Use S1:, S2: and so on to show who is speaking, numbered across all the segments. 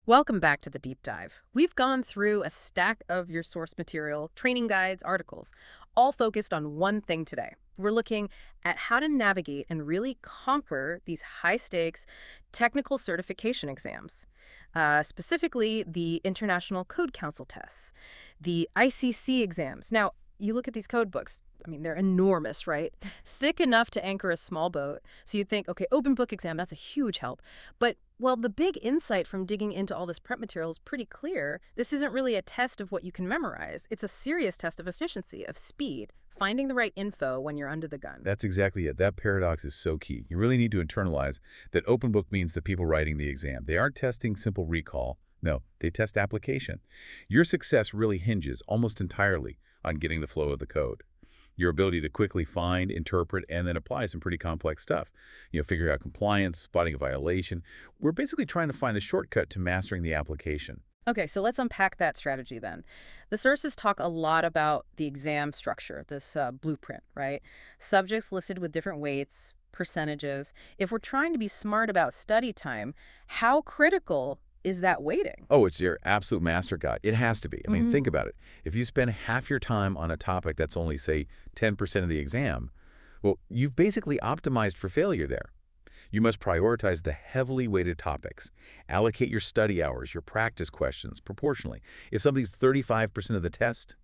S1: Welcome back to the deep dive. We've gone through a stack of your source material, training guides, articles, all focused on one thing today. We're looking at how to navigate and really conquer these high-stakes technical certification exams, specifically the International Code Council tests, the ICC exams. Now, you look at these code books, I mean, they're enormous, right? Thick enough to anchor a small boat. So you'd think, okay, open book exam, that's a huge help. But, well, the big insight from digging into all this prep material is pretty clear. This isn't really a test of what you can memorize. It's a serious test of efficiency, of speed, finding the right info when you're under the gun.
S2: That's exactly it. That paradox is so key. You really need to internalize that open book means the people writing the exam. They aren't testing simple recall. No, they test application. Your success really hinges almost entirely on getting the flow of the code. Your ability to quickly find, interpret, and then apply some pretty complex stuff. Figuring out compliance, spotting a violation. We're basically trying to find the shortcut to mastering the application.
S1: Okay, so let's unpack that strategy then. The sources talk a lot about the exam structure, this blueprint, right? Subjects listed with different weights, percentages. If we're trying to be smart about study time, how critical is that weighting?
S2: Oh, it's your absolute master guide. It has to be. I mean, think about it. If you spend half your time on a topic that's only, say, 10% of the exam, well, you've basically optimized for failure there. You must prioritize the heavily weighted topics. Allocate your study hours, your practice questions, proportionally. If something's 35% of the test,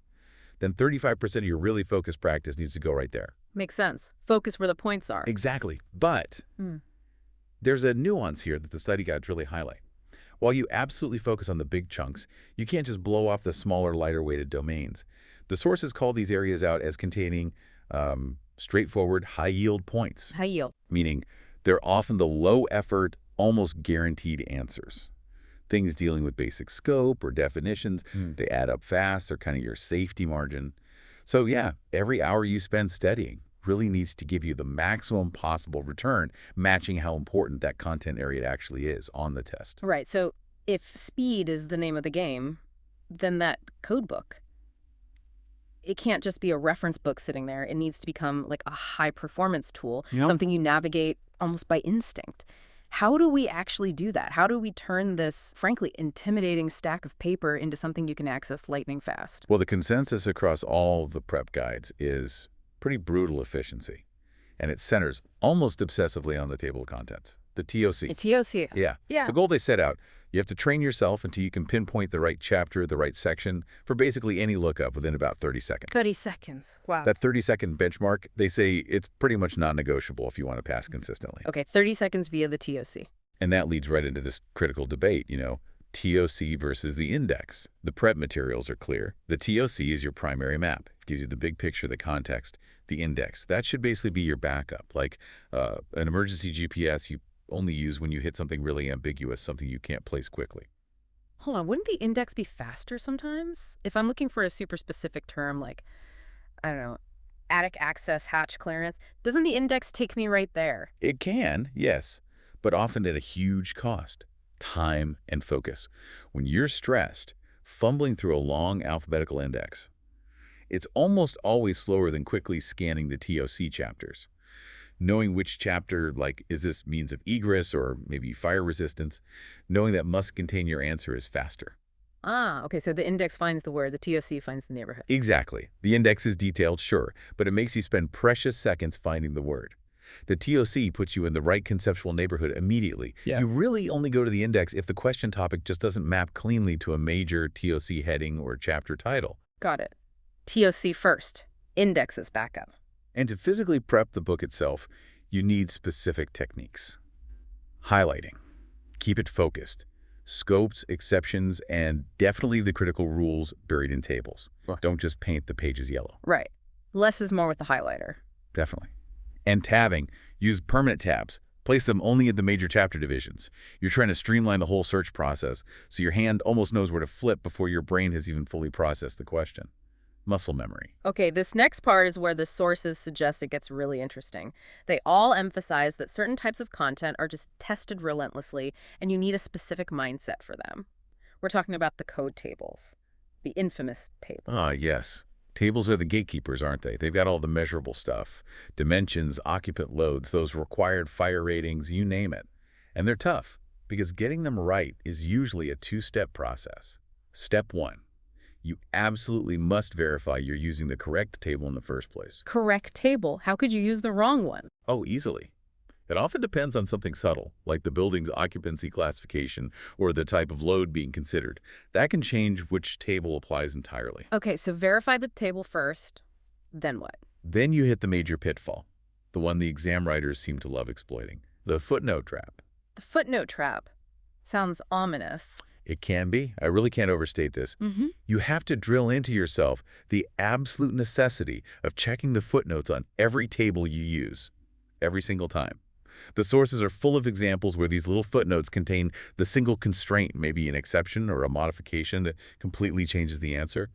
S2: then 35% of your really focused practice needs to go right there.
S1: Makes sense. Focus where the points are.
S2: Exactly. But there's a nuance here that the study guides really highlight. While you absolutely focus on the big chunks, you can't just blow off the smaller, lighter-weighted domains. The sources call these areas out as containing straightforward, high-yield points.
S1: High yield.
S2: Meaning they're often the low-effort, almost guaranteed answers. Things dealing with basic scope or definitions, they add up fast. They're kind of your safety margin. So yeah, every hour you spend studying really needs to give you the maximum possible return, matching how important that content area actually is on the test.
S1: Right, so if speed is the name of the game, then that code book, it can't just be a reference book sitting there. It needs to become like a high-performance tool, something you navigate almost by instinct. How do we actually do that? How do we turn this, frankly, intimidating stack of paper into something you can access lightning fast?
S2: Well, the consensus across all the prep guides is pretty brutal efficiency, and it centers almost obsessively on the table of contents, the TOC.
S1: The TOC.
S2: Yeah. The goal they set out, you have to train yourself until you can pinpoint the right chapter, the right section, for basically any lookup within about 30 seconds.
S1: 30 seconds. Wow.
S2: That 30-second benchmark, they say it's pretty much non-negotiable if you want to pass consistently.
S1: Okay, 30 seconds via the TOC.
S2: And that leads right into this critical debate, TOC versus the index. The prep materials are clear. The TOC is your primary map. It gives you the big picture, the context. The index, that should basically be your backup, like an emergency GPS you only use when you hit something really ambiguous, something you can't place quickly.
S1: Hold on, wouldn't the index be faster sometimes? If I'm looking for a super specific term like, I don't know, attic access hatch clearance, doesn't the index take me right there?
S2: It can, yes, but often at a huge cost. Time and focus. When you're stressed, fumbling through a long alphabetical index, it's almost always slower than quickly scanning the TOC chapters. Knowing which chapter, like, is this means of egress or maybe fire resistance, knowing that must contain your answer is faster.
S1: Ah, okay, so the index finds the word, the TOC finds the neighborhood.
S2: Exactly. The index is detailed, sure, but it makes you spend precious seconds finding the word. The TOC puts you in the right conceptual neighborhood immediately.
S1: Yeah.
S2: You really only go to the index if the question topic just doesn't map cleanly to a major TOC heading or chapter title.
S1: Got it. TOC first, indexes backup.
S2: And to physically prep the book itself, you need specific techniques. Highlighting. Keep it focused. Scopes, exceptions, and definitely the critical rules buried in tables. Don't just paint the pages yellow.
S1: Right. Less is more with the highlighter.
S2: Definitely. And tabbing. Use permanent tabs. Place them only in the major chapter divisions. You're trying to streamline the whole search process, so your hand almost knows where to flip before your brain has even fully processed the question. Muscle memory.
S1: Okay, this next part is where the sources suggest it gets really interesting. They all emphasize that certain types of content are just tested relentlessly, and you need a specific mindset for them. We're talking about the code tables, the infamous table.
S2: Ah, yes. Tables are the gatekeepers, aren't they? They've got all the measurable stuff. Dimensions, occupant loads, those required fire ratings, you name it. And they're tough. because getting them right is usually a two-step process. Step 1. You absolutely must verify you're using the correct table in the first place.
S1: Correct table. How could you use the wrong one?
S2: Oh, easily. It often depends on something subtle, like the building's occupancy classification or the type of load being considered. That can change which table applies entirely.
S1: Okay, so verify the table first. Then what?
S2: Then you hit the major pitfall, the one the exam writers seem to love exploiting, the footnote trap.
S1: The footnote trap. Sounds ominous.
S2: It can be. I really can't overstate this. You have to drill into yourself the absolute necessity of checking the footnotes on every table you use, every single time. The sources are full of examples where these little footnotes contain the single constraint, maybe an exception or a modification that completely changes the answer.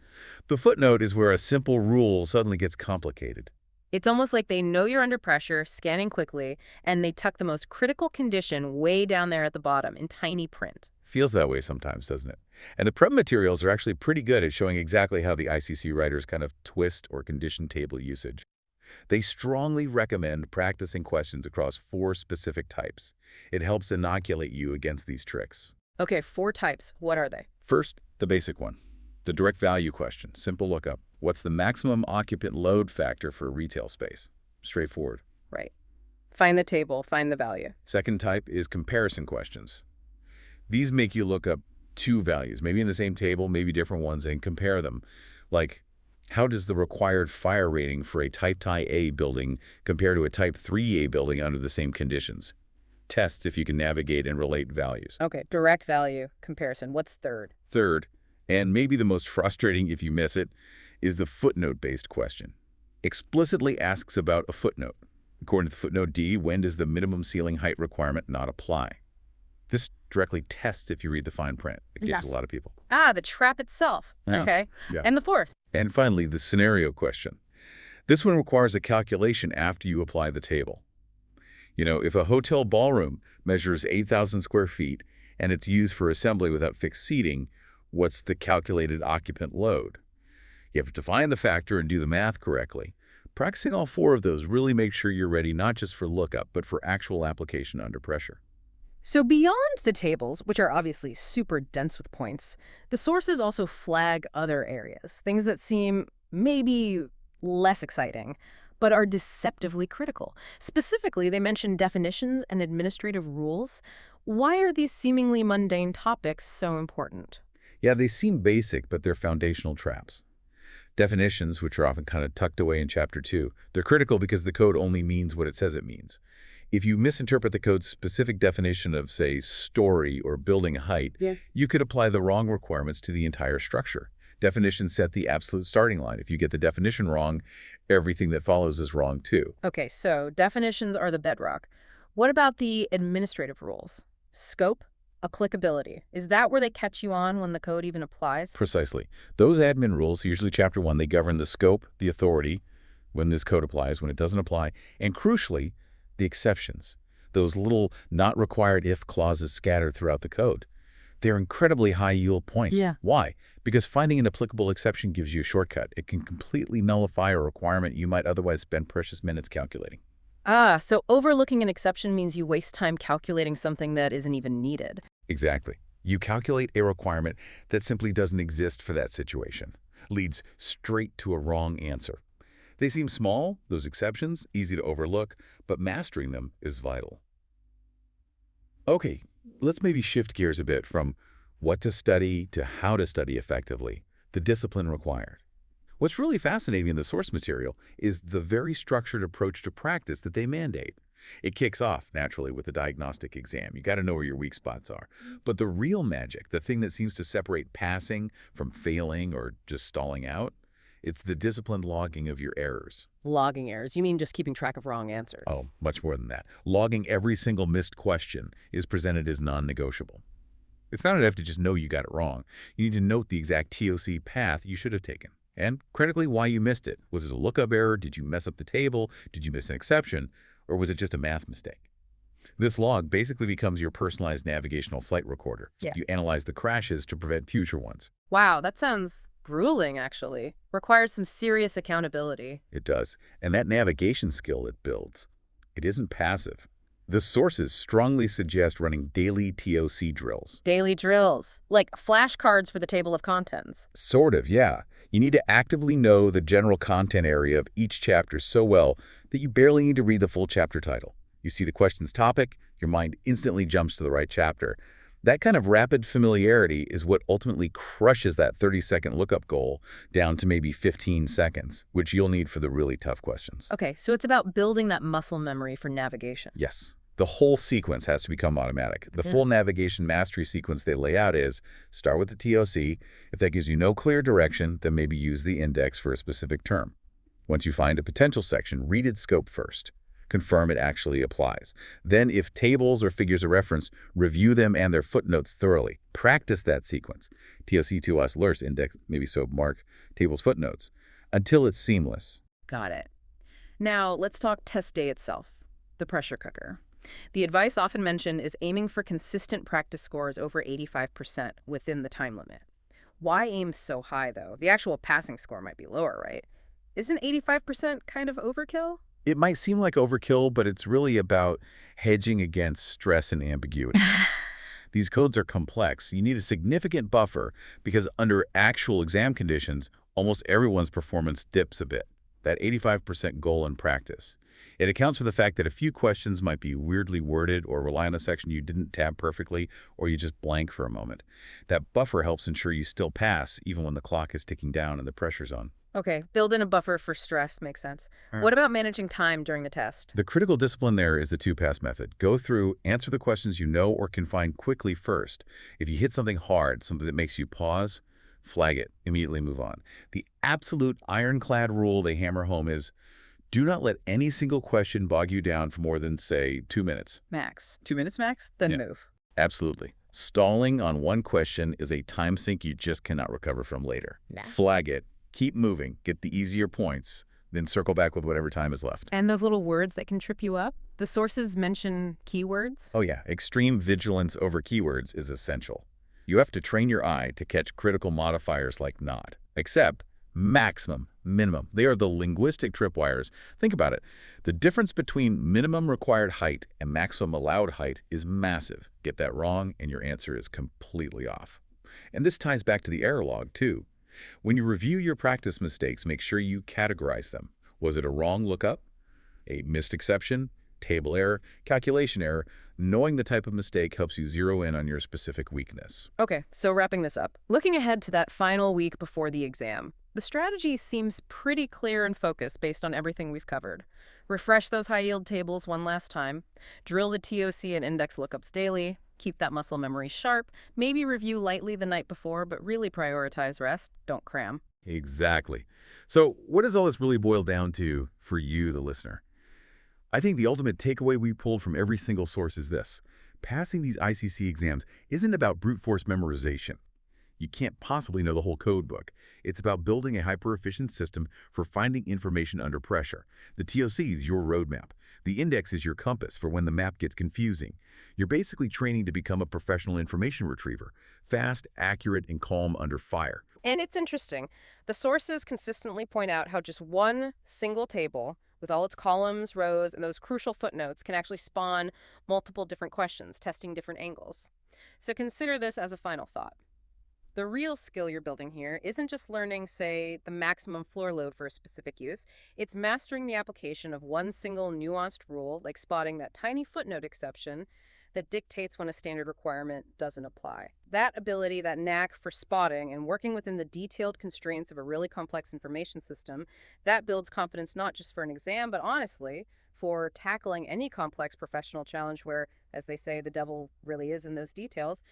S2: The footnote is where a simple rule suddenly gets complicated.
S1: It's almost like they know you're under pressure, scanning quickly, and they tuck the most critical condition way down there at the bottom in tiny print.
S2: Feels that way sometimes, doesn't it? And the prep materials are actually pretty good at showing exactly how the ICC writers kind of twist or condition table usage. They strongly recommend practicing questions across 4 specific types. It helps inoculate you against these tricks.
S1: Okay, 4 types. What are they?
S2: First, the basic one. The direct value question. Simple lookup. What's the maximum occupant load factor for a retail space? Straightforward.
S1: Right. Find the table, find the value.
S2: Second type is comparison questions. These make you look up 2 values, maybe in the same table, maybe different ones, and compare them. Like, how does the required fire rating for a Type A building compare to a Type 3A building under the same conditions? Tests if you can navigate and relate values.
S1: Okay, direct value comparison. What's third?
S2: Third, and maybe the most frustrating if you miss it, is the footnote-based question. Explicitly asks about a footnote. According to footnote D, when does the minimum ceiling height requirement not apply? This directly tests if you read the fine print. It gives a lot of people.
S1: Ah, the trap itself.
S2: Yeah.
S1: Okay.
S2: Yeah.
S1: And the fourth?
S2: And finally, the scenario question. This one requires a calculation after you apply the table. You know, if a hotel ballroom measures 8,000 square feet and it's used for assembly without fixed seating, what's the calculated occupant load? You have to define the factor and do the math correctly. Practicing all 4 of those really makes sure you're ready not just for lookup, but for actual application under pressure.
S1: So beyond the tables, which are obviously super dense with points, the sources also flag other areas, things that seem maybe less exciting, but are deceptively critical. Specifically, they mention definitions and administrative rules. Why are these seemingly mundane topics so important?
S2: Yeah, they seem basic, but they're foundational traps. Definitions, which are often kind of tucked away in Chapter 2, they're critical because the code only means what it says it means. If you misinterpret the code's specific definition of, say, story or building height, you could apply the wrong requirements to the entire structure. Definitions set the absolute starting line. If you get the definition wrong, everything that follows is wrong too.
S1: Okay, so definitions are the bedrock. What about the administrative rules? Scope, applicability. Is that where they catch you on when the code even applies?
S2: Precisely. Those admin rules, usually Chapter 1, they govern the scope, the authority, when this code applies, when it doesn't apply, and crucially, the exceptions, those little not required if clauses scattered throughout the code. They're incredibly high-yield points.
S1: Yeah.
S2: Why? Because finding an applicable exception gives you a shortcut. It can completely nullify a requirement you might otherwise spend precious minutes calculating.
S1: Ah, so overlooking an exception means you waste time calculating something that isn't even needed.
S2: Exactly. You calculate a requirement that simply doesn't exist for that situation. Leads straight to a wrong answer. They seem small, those exceptions, easy to overlook, but mastering them is vital. Okay, let's maybe shift gears a bit from what to study to how to study effectively, the discipline required. What's really fascinating in the source material is the very structured approach to practice that they mandate. It kicks off, naturally, with the diagnostic exam. You got to know where your weak spots are. But the real magic, the thing that seems to separate passing from failing or just stalling out, it's the disciplined logging of your errors.
S1: Logging errors. You mean just keeping track of wrong answers?
S2: Oh, much more than that. Logging every single missed question is presented as non-negotiable. It's not enough to just know you got it wrong. You need to note the exact TOC path you should have taken. And critically, why you missed it. Was it a lookup error? Did you mess up the table? Did you miss an exception? Or was it just a math mistake? This log basically becomes your personalized navigational flight recorder.
S1: Yeah.
S2: You analyze the crashes to prevent future ones.
S1: Wow, that sounds grueling, actually. Requires some serious accountability.
S2: It does. And that navigation skill it builds, it isn't passive. The sources strongly suggest running daily TOC drills.
S1: Daily drills, like flashcards for the table of contents.
S2: Sort of, yeah. You need to actively know the general content area of each chapter so well that you barely need to read the full chapter title. You see the question's topic, your mind instantly jumps to the right chapter. That kind of rapid familiarity is what ultimately crushes that 30-second lookup goal down to maybe 15 seconds, which you'll need for the really tough questions.
S1: Okay, so it's about building that muscle memory for navigation.
S2: Yes. The whole sequence has to become automatic. The
S1: Yeah.
S2: full navigation mastery sequence they lay out is start with the TOC. If that gives you no clear direction, then maybe use the index for a specific term. Once you find a potential section, read its scope first. Confirm it actually applies. Then, if tables or figures of reference, review them and their footnotes thoroughly. Practice that sequence. TOC to us, LERS, index, maybe so, mark, tables, footnotes, until it's seamless.
S1: Got it. Now, let's talk test day itself, the pressure cooker. The advice often mentioned is aiming for consistent practice scores over 85% within the time limit. Why aim so high, though? The actual passing score might be lower, right? Isn't 85% kind of overkill?
S2: It might seem like overkill, but it's really about hedging against stress and ambiguity. These codes are complex. You need a significant buffer because under actual exam conditions, almost everyone's performance dips a bit. That 85% goal in practice. It accounts for the fact that a few questions might be weirdly worded or rely on a section you didn't tab perfectly or you just blank for a moment. That buffer helps ensure you still pass even when the clock is ticking down and the pressure's on.
S1: Okay, build in a buffer for stress makes sense. What about managing time during the test?
S2: The critical discipline there is the two-pass method. Go through, answer the questions you know or can find quickly first. If you hit something hard, something that makes you pause, flag it, immediately move on. The absolute ironclad rule they hammer home is do not let any single question bog you down for more than, say, 2 minutes.
S1: Max. 2 minutes max? Then
S2: Yeah.
S1: move.
S2: Absolutely. Stalling on one question is a time sink you just cannot recover from later.
S1: Nah.
S2: Flag it, keep moving, get the easier points, then circle back with whatever time is left.
S1: And those little words that can trip you up? The sources mention keywords?
S2: Oh yeah, extreme vigilance over keywords is essential. You have to train your eye to catch critical modifiers like not, except maximum, minimum. They are the linguistic tripwires. Think about it. The difference between minimum required height and maximum allowed height is massive. Get that wrong and your answer is completely off. And this ties back to the error log too. When you review your practice mistakes, make sure you categorize them. Was it a wrong lookup, a missed exception, table error, calculation error? Knowing the type of mistake helps you zero in on your specific weakness.
S1: Okay, so wrapping this up. Looking ahead to that final week before the exam, the strategy seems pretty clear and focused based on everything we've covered. Refresh those high-yield tables one last time, drill the TOC and index lookups daily, keep that muscle memory sharp, maybe review lightly the night before, but really prioritize rest, don't cram.
S2: Exactly. So what does all this really boil down to for you, the listener? I think the ultimate takeaway we pulled from every single source is this. Passing these ICC exams isn't about brute force memorization. You can't possibly know the whole code book. It's about building a hyper-efficient system for finding information under pressure. The TOC is your roadmap. The index is your compass for when the map gets confusing. You're basically training to become a professional information retriever, fast, accurate, and calm under fire.
S1: And it's interesting. The sources consistently point out how just one single table, with all its columns, rows, and those crucial footnotes, can actually spawn multiple different questions, testing different angles. So consider this as a final thought. The real skill you're building here isn't just learning, say, the maximum floor load for a specific use. It's mastering the application of one single nuanced rule, like spotting that tiny footnote exception that dictates when a standard requirement doesn't apply. That ability, that knack for spotting and working within the detailed constraints of a really complex information system, that builds confidence not just for an exam, but honestly, for tackling any complex professional challenge where, as they say, the devil really is in those details,